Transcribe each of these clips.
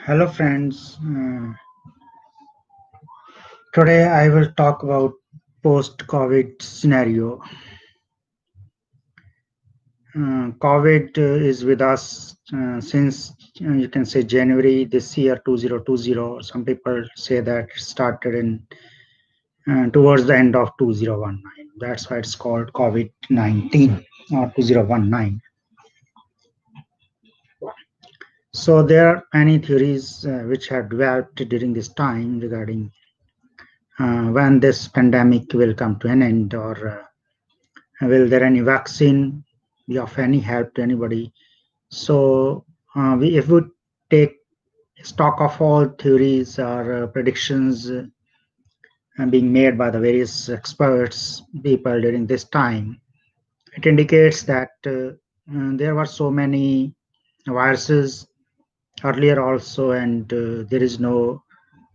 Hello friends, today I will talk about post-COVID scenario. COVID is with us since you can say January this year 2020. Some people say that it started in towards the end of 2019. That's why it's called COVID-19 or 2019. So there are many theories which have developed during this time regarding when this pandemic will come to an end, or will there any vaccine be of any help to anybody. So if we take stock of all theories or predictions being made by the various experts people during this time, it indicates that there were so many viruses earlier also, and there is no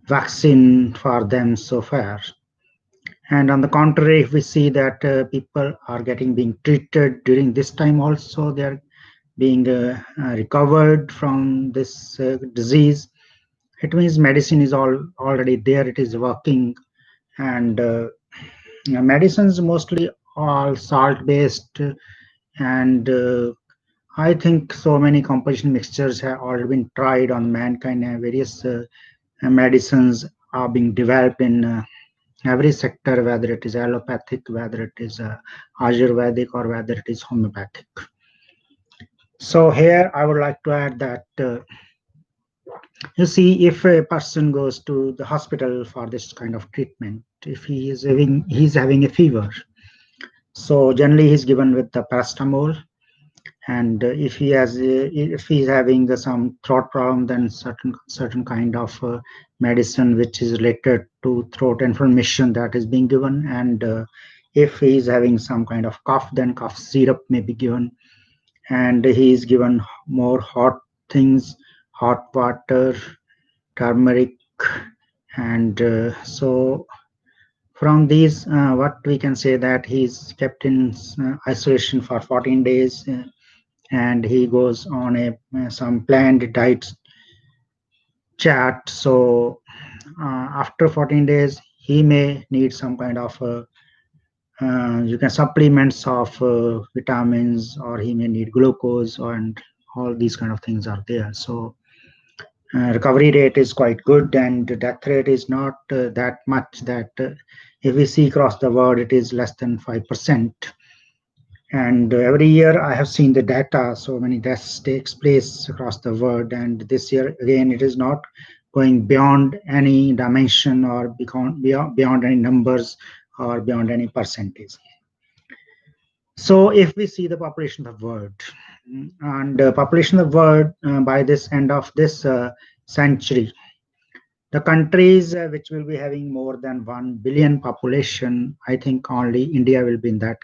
vaccine for them so far. And on the contrary, if we see that people are getting being treated during this time also, they are being recovered from this disease. It means medicine is already there, it is working. And medicines mostly all salt based, and I think so many composition mixtures have already been tried on mankind, and various medicines are being developed in every sector, whether it is allopathic, whether it is Ayurvedic, or whether it is homeopathic. So here I would like to add that you see, if a person goes to the hospital for this kind of treatment, if he's having a fever, so generally he's given with the paracetamol. And if he's having some throat problem, then certain kind of medicine which is related to throat inflammation, that is being given. And if he's having some kind of cough, then cough syrup may be given. And he is given more hot things, hot water, turmeric. And so from these, what we can say that he's kept in isolation for 14 days, and he goes on a some planned diet chat. So after 14 days, he may need some kind of you can supplements of vitamins, or he may need glucose, and all these kind of things are there. So recovery rate is quite good, and death rate is not that much. That if we see across the world, it is less than 5%. And every year I have seen the data, so many deaths takes place across the world. And this year again, it is not going beyond any dimension, or beyond any numbers, or beyond any percentage. So if we see the population of the world, and population of the world by this end of this century, the countries which will be having more than 1 billion population, I think only India will be in that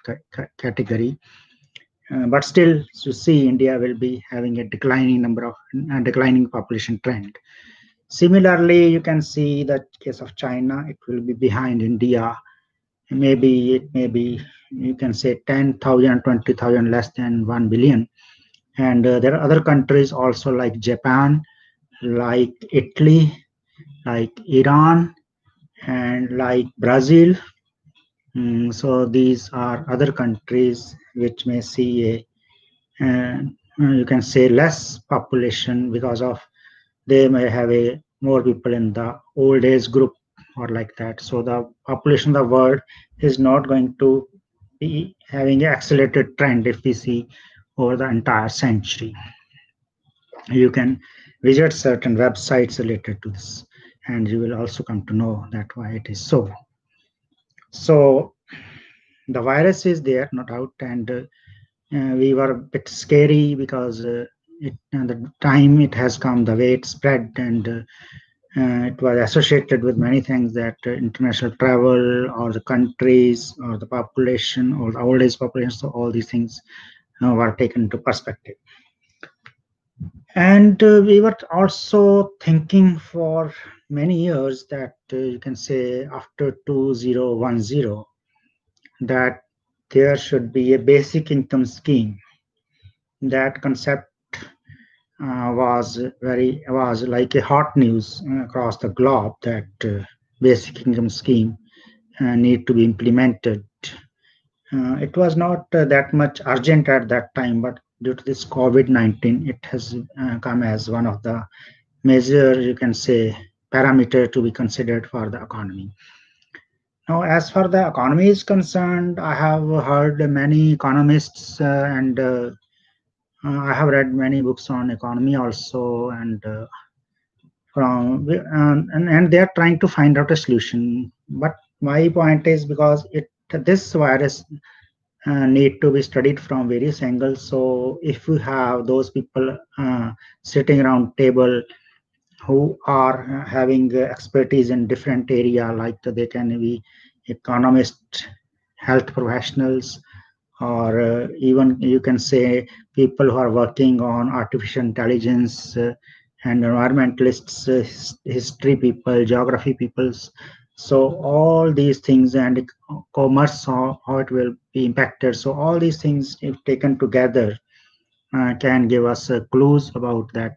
category. But still, you see, India will be having a declining number of declining population trend. Similarly, you can see that case of China, it will be behind India. Maybe it may be, you can say, 10,000, 20,000, less than 1 billion. And there are other countries also, like Japan, like Italy, like Iran, and like Brazil. So these are other countries which may see a you can say less population, because of they may have a more people in the old age group, or like that. So the population of the world is not going to be having an accelerated trend if we see over the entire century. You can visit certain websites related to this, and you will also come to know that why it is so. So the virus is there, no doubt. And we were a bit scary, because the time it has come, the way it spread, and it was associated with many things, that international travel, or the countries, or the population, or the old age population. So all these things were taken into perspective. And we were also thinking for many years that you can say after 2010, that there should be a basic income scheme. That concept was like a hot news across the globe that basic income scheme need to be implemented. It was not that much urgent at that time, but due to this COVID-19, it has come as one of the major, you can say, parameter to be considered for the economy. Now, as far the economy is concerned, I have heard many economists and I have read many books on economy also, and they are trying to find out a solution. But my point is because this virus need to be studied from various angles. So if we have those people sitting around table who are having expertise in different area, like they can be economists, health professionals, or even you can say people who are working on artificial intelligence and environmentalists, history people, geography peoples. So all these things and commerce, how it will be impacted. So all these things, if taken together, can give us clues about that.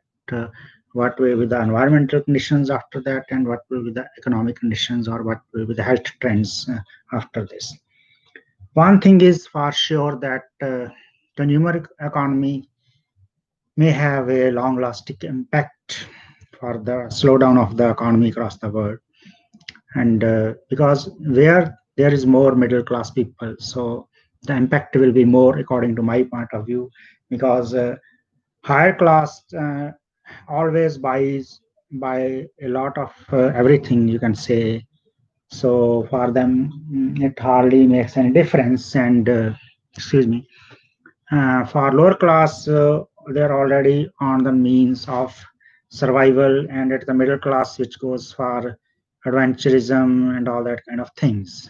What will be the environmental conditions after that, and what will be the economic conditions, or what will be the health trends after this. One thing is for sure that consumer economy may have a long-lasting impact for the slowdown of the economy across the world, and because where there is more middle class people, so the impact will be more, according to my point of view, because higher class always buy a lot of everything, you can say. So for them, it hardly makes any difference. And excuse me, for lower class, they're already on the means of survival, and at the middle class, which goes for adventurism and all that kind of things.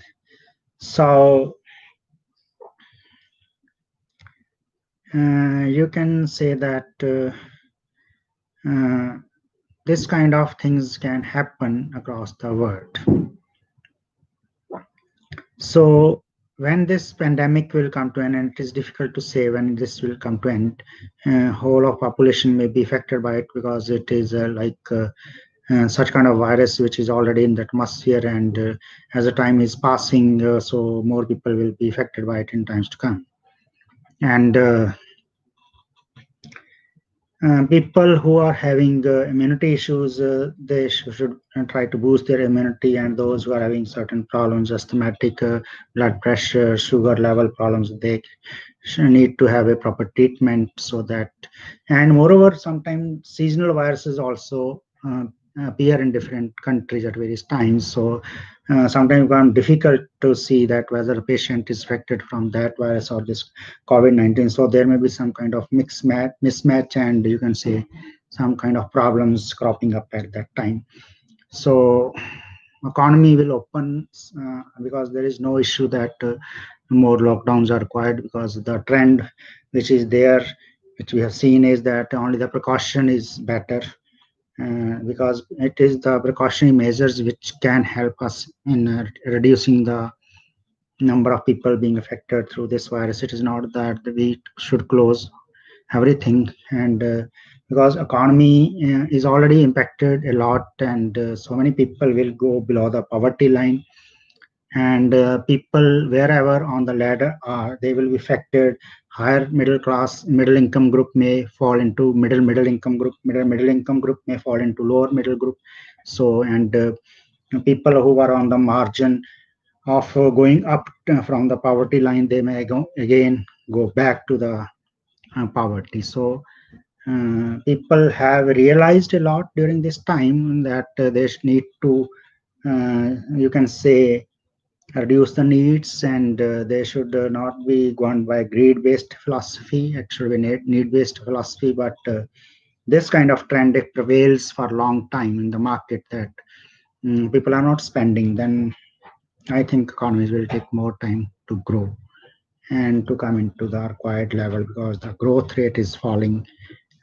So you can say that uh, this kind of things can happen across the world. So when this pandemic will come to an end, it is difficult to say when this will come to an end. Whole of population may be affected by it because it is such kind of virus which is already in the atmosphere, and as the time is passing, so more people will be affected by it in times to come. And people who are having immunity issues, they should try to boost their immunity, and those who are having certain problems, asthmatic, blood pressure, sugar level problems, they need to have a proper treatment. So that, and moreover, sometimes seasonal viruses also appear in different countries at various times. So sometimes it becomes difficult to see that whether a patient is affected from that virus or this COVID-19. So there may be some kind of mismatch, and you can say some kind of problems cropping up at that time. So economy will open because there is no issue that more lockdowns are required, because the trend which is there, which we have seen, is that only the precaution is better, because it is the precautionary measures which can help us in reducing the number of people being affected through this virus. It is not that we should close everything, and because economy is already impacted a lot, and so many people will go below the poverty line, and people wherever on the ladder are, they will be affected. Higher middle class, middle income group may fall into middle income group, middle income group may fall into lower middle group. So, and people who are on the margin of going up from the poverty line, they may again go back to the poverty. So people have realized a lot during this time that they need to, you can say, reduce the needs, and they should not be gone by greed-based philosophy. It should be need-based philosophy. But this kind of trend, it prevails for a long time in the market, that people are not spending, then I think economies will take more time to grow and to come into the required level, because the growth rate is falling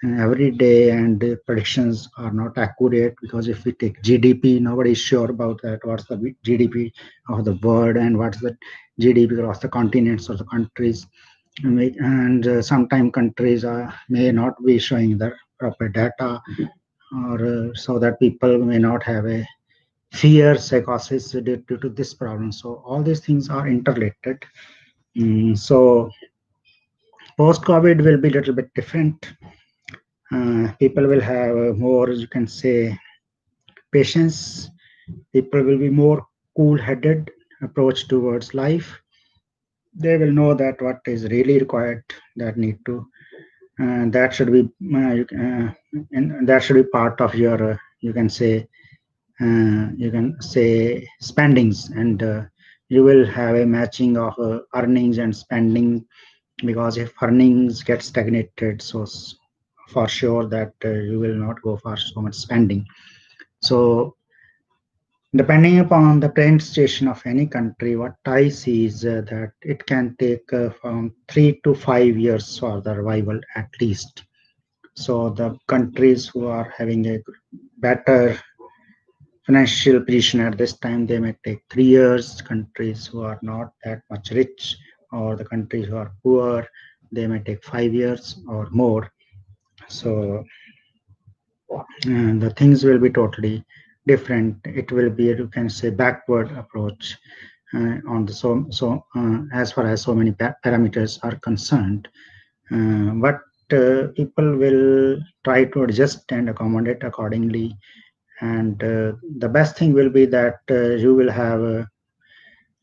every day, and the predictions are not accurate. Because if we take GDP, nobody is sure about that. What's the GDP of the world, and what's the GDP across the continents or the countries? And sometimes countries may not be showing the proper data, or so that people may not have a fear psychosis due to this problem. So all these things are interrelated. So post-COVID will be a little bit different. People will have more, you can say, patience. People will be more cool-headed approach towards life. They will know that what is really required, that need to, that should be, and that should be part of your, you can say, spendings, and you will have a matching of earnings and spending, because if earnings get stagnated, so for sure that you will not go for so much spending. So depending upon the trend station of any country, what I see is that it can take from 3 to 5 years for the revival at least. So the countries who are having a better financial position at this time, they may take 3 years. Countries who are not that much rich, or the countries who are poor, they may take 5 years or more. So the things will be totally different. It will be, you can say, backward approach on the as far as so many parameters are concerned. But people will try to adjust and accommodate accordingly. And the best thing will be that you will have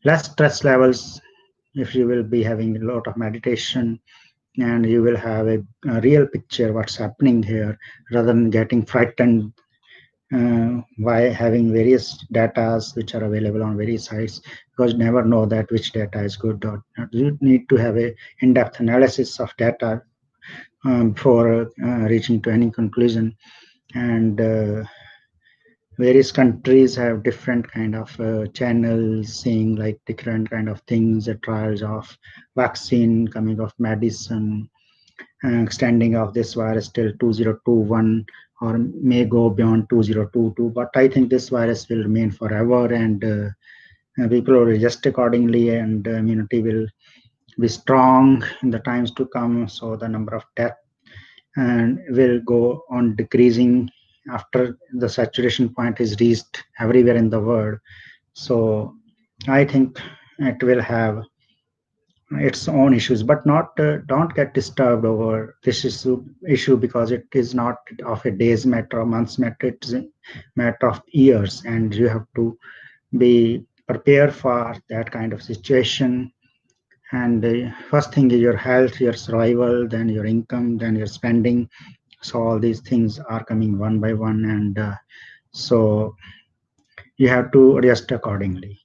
less stress levels if you will be having a lot of meditation, and you will have a real picture what's happening here, rather than getting frightened by having various data which are available on various sites, because you never know that which data is good or not. You need to have a in-depth analysis of data before reaching to any conclusion. And various countries have different kind of channels saying like different kind of things, the trials of vaccine, coming of medicine, extending of this virus till 2021, or may go beyond 2022. But I think this virus will remain forever, and people will adjust accordingly, and immunity will be strong in the times to come. So the number of deaths and will go on decreasing after the saturation point is reached everywhere in the world. So I think it will have its own issues, but not don't get disturbed over this issue, because it is not of a day's matter or months matter. It's a matter of years, and you have to be prepared for that kind of situation. And the first thing is your health, your survival, then your income, then your spending. So all these things are coming one by one, and so you have to adjust accordingly.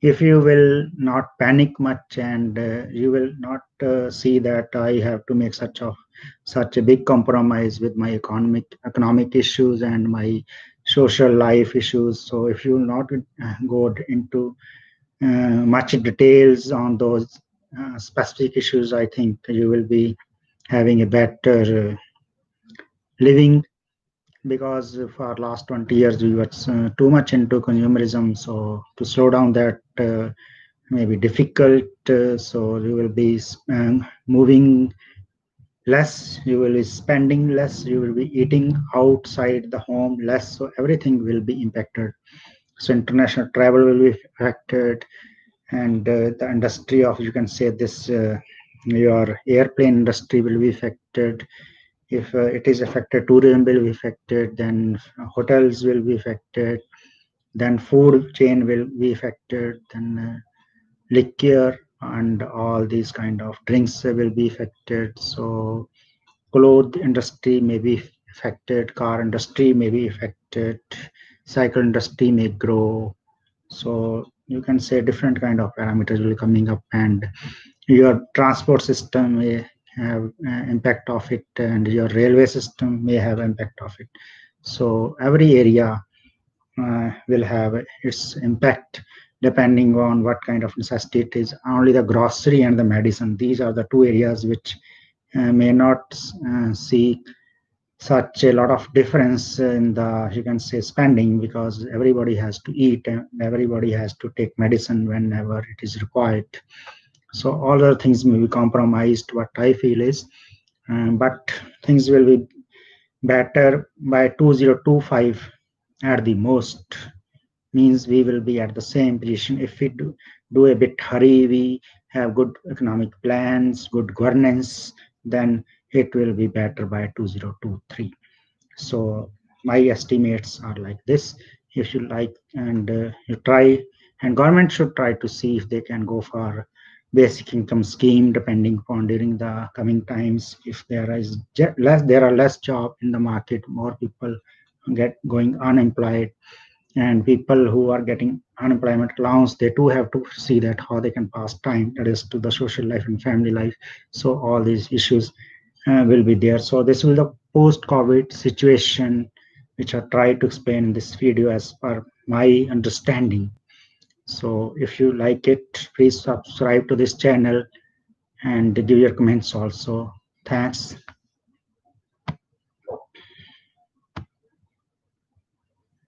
If you will not panic much, and you will not see that I have to make such a big compromise with my economic issues and my social life issues. So if you will not go into much details on those specific issues, I think you will be having a better living, because for last 20 years we were too much into consumerism. So to slow down that may be difficult. So you will be moving less, you will be spending less, you will be eating outside the home less. So everything will be impacted. So international travel will be affected, and the industry of, you can say, this your airplane industry will be affected. If it is affected, tourism will be affected, then hotels will be affected, then food chain will be affected, then liquor and all these kind of drinks will be affected. So cloth industry may be affected, car industry may be affected, cycle industry may grow. So you can say different kind of parameters will be coming up, and your transport system may have impact of it, and your railway system may have impact of it. So every area will have its impact depending on what kind of necessity it is. Only the grocery and the medicine, these are the two areas which may not see such a lot of difference in the, you can say, spending, because everybody has to eat and everybody has to take medicine whenever it is required. So all other things may be compromised, what I feel is, but things will be better by 2025 at the most, means we will be at the same position. If we do a bit hurry, we have good economic plans, good governance, then it will be better by 2023. So my estimates are like this. If you like, and you try, and government should try to see if they can go for basic income scheme, depending upon during the coming times. If there are less job in the market, more people get going unemployed, and people who are getting unemployment allowance, they too have to see that how they can pass time, that is to the social life and family life. So all these issues will be there. So this will the post-COVID situation, which I try to explain in this video as per my understanding. So if you like it, please subscribe to this channel and give your comments also. Thanks.